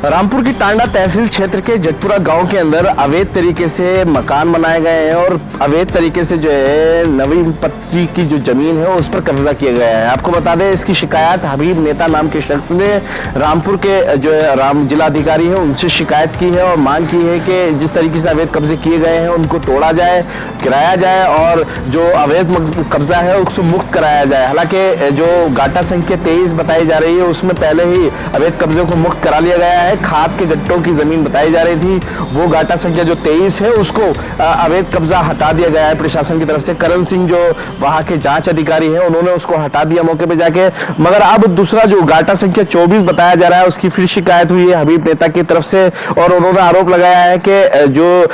रामपुर की टांडा तहसील क्षेत्र के जजपुरा गांव के अंदर अवैध तरीके से मकान बनाए गए हैं और अवैध तरीके से जो है नवीन पत्ती की जो जमीन है उस पर कब्जा किया गया है। आपको बता दें, इसकी शिकायत हबीब नेता नाम के शख्स ने रामपुर के जो है राम जिलाधिकारी है उनसे शिकायत की है और मांग की है कि जिस तरीके से अवैध कब्जे किए गए हैं उनको तोड़ा जाए, गिराया जाए और जो अवैध कब्जा है उसको मुक्त कराया जाए। हालांकि जो गाटा संख्या 23 बताई जा रही है उसमें पहले ही अवैध कब्जे को मुक्त करा लिया गया है। खाद के गट्टों की जमीन बताई जा रही थी, वो गाटा संख्या जो 23 है उसको अवैध कब्जा हटा दिया गया है प्रशासन की तरफ से। करण सिंह जो वहां के जांच अधिकारी हैं उन्होंने उसको हटा दिया मौके पे जाके, मगर अब दूसरा जो गाटा संख्या 24 बताया जा रहा है उसकी फिर शिकायत हुई है हबीब नेता की तरफ से और उन्होंने आरोप लगाया है कि जो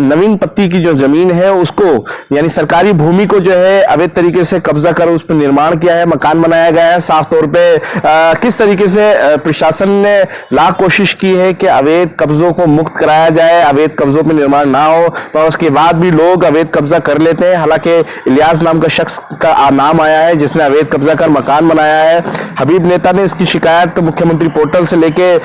नवीन पत्ती की जो जमीन है उसको यानी सरकारी भूमि को जो है अवैध तरीके से कब्जा कर उस पर निर्माण किया है, मकान बनाया गया है। साफ तौर पे किस तरीके से प्रशासन ने लाख कोशिश की है कि अवैध कब्जों को मुक्त कराया जाए, अवैध कब्जों पे निर्माण ना हो, पर उसके बाद भी लोग अवैध कब्जा कर लेते हैं। हालांकि इलियास नाम का शख्स का नाम आया है जिसने अवैध कब्जा कर मकान बनाया है। हबीब नेता ने इसकी शिकायत मुख्यमंत्री पोर्टल से लेके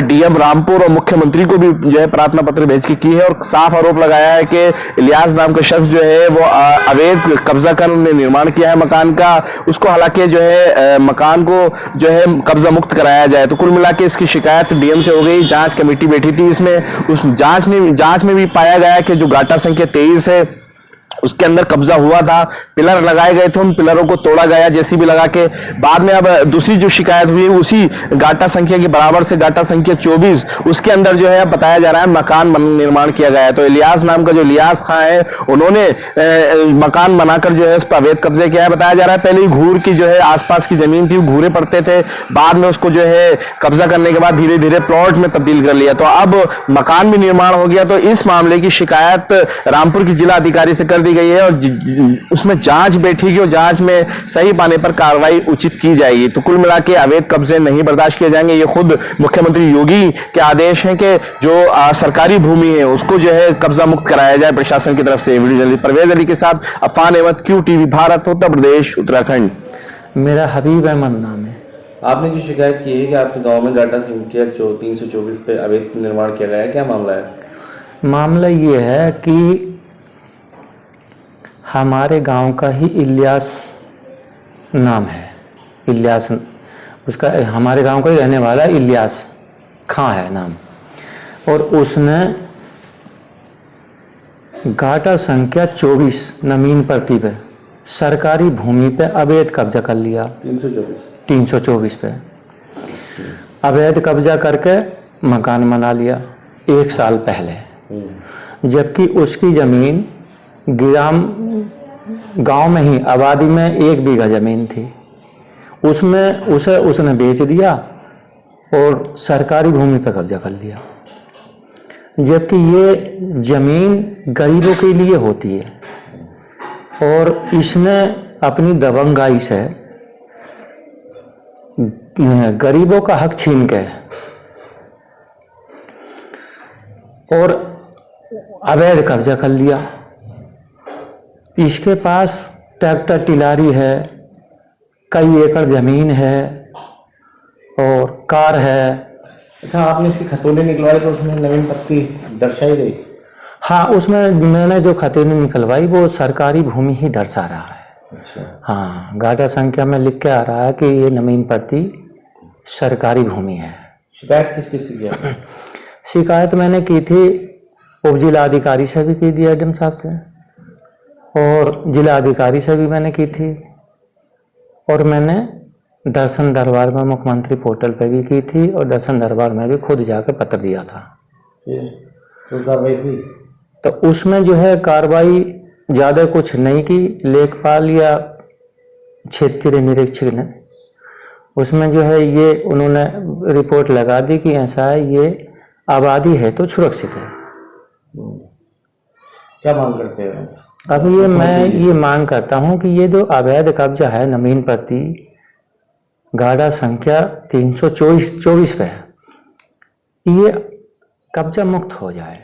डीएम रामपुर और मुख्यमंत्री को भी जो है प्रार्थना पत्र भेज के की है और साफ आरोप लगाया है कि इलियास नाम का शख्स जो है वो अवैध कब्जा कर निर्माण किया है मकान का, उसको हालांकि जो है मकान को जो है कब्जा मुक्त कराया जाए। तो कुल मिला के इसकी शिकायत डीएम से हो गई, जांच कमेटी बैठी थी इसमें, उस जांच में भी पाया गया कि जो गाटा संख्या 23 है उसके अंदर कब्जा हुआ था, पिलर लगाए गए थे, उन पिलरों को तोड़ा गया जेसीबी लगा के। बाद में अब दूसरी जो शिकायत हुई उसी गाटा संख्या के बराबर से गाटा संख्या 24 उसके अंदर जो है बताया जा रहा है मकान निर्माण किया गया है। तो इलियास नाम का जो इलियास खां है उन्होंने मकान बनाकर जो है उस पर अवैध कब्जे किया है। बताया जा रहा है पहले ही घूर की जो है आसपास की जमीन थी घूरे पड़ते थे, बाद में उसको जो है कब्जा करने के बाद धीरे धीरे प्लॉट में तब्दील कर लिया, तो अब मकान भी निर्माण हो गया। तो इस मामले की शिकायत रामपुर की जिला अधिकारी से कर दी गई है और उसमें जांच बैठेगी और जांच में सही पाने पर कार्रवाई उचित की जाएगी। तो कुल मिला के अवैध कब्जे नहीं बर्दाश्त किए जाएंगे। ये खुद मुख्यमंत्री योगी के आदेश हैं कि जो सरकारी भूमि है उसको जो है कब्जा मुक्त कराया जाए प्रशासन की तरफ से। वीडियो जर्नलिस्ट परवेज अली के साथ अफान अहमद, QTV भारत, उत्तर प्रदेश, उत्तराखंड। मेरा हबीब अहमद नाम है। आपने जो शिकायत की है कि आपके गांव में गाटा संख्या 324 पे अवैध निर्माण किया गया है, क्या मामला है? मामला ये है कि हमारे गांव का ही इलियास नाम है, इलियास उसका हमारे गांव का ही रहने वाला इलियास खां है नाम, और उसने गाटा संख्या 24 नवीन पत्ती पे सरकारी भूमि पे अवैध कब्जा कर लिया। 324 पे अवैध कब्जा करके मकान बना लिया 1 साल पहले, जबकि उसकी जमीन गांव में ही आबादी में 1 बीघा जमीन थी, उसने बेच दिया और सरकारी भूमि पर कब्जा कर लिया, जबकि ये जमीन गरीबों के लिए होती है। और इसने अपनी दबंगाई से गरीबों का हक छीन के और अवैध कब्जा कर लिया। इसके पास ट्रैक्टर टिलारी है, कई एकड़ जमीन है और कार है। अच्छा, आपने इसकी खतौनी निकलवाई तो उसमें नवीन पत्ती दर्शाई गई? हाँ, उसमें मैंने जो खतौनी निकलवाई वो सरकारी भूमि ही दर्शा रहा है। अच्छा। हाँ, गाटा संख्या में लिख के आ रहा है कि ये नवीन पत्ती सरकारी भूमि है। शिकायत किस किस से किया? शिकायत मैंने की थी उप जिला अधिकारी से भी की, DIM साहब से, और जिला अधिकारी से भी मैंने की थी, और मैंने दर्शन दरबार में मुख्यमंत्री पोर्टल पे भी की थी, और दर्शन दरबार में भी खुद जाकर पत्र दिया था। तो कार्रवाई हुई? तो उसमें जो है कार्रवाई ज़्यादा कुछ नहीं की, लेखपाल या क्षेत्रीय निरीक्षक ने उसमें जो है ये उन्होंने रिपोर्ट लगा दी कि ऐसा है, ये आबादी है तो सुरक्षित है। क्या मांग करते हैं? अब मैं ये मांग करता हूं कि ये जो अवैध कब्जा है नवीन पत्ती गाड़ा संख्या 324 पे, ये कब्जा मुक्त हो जाए।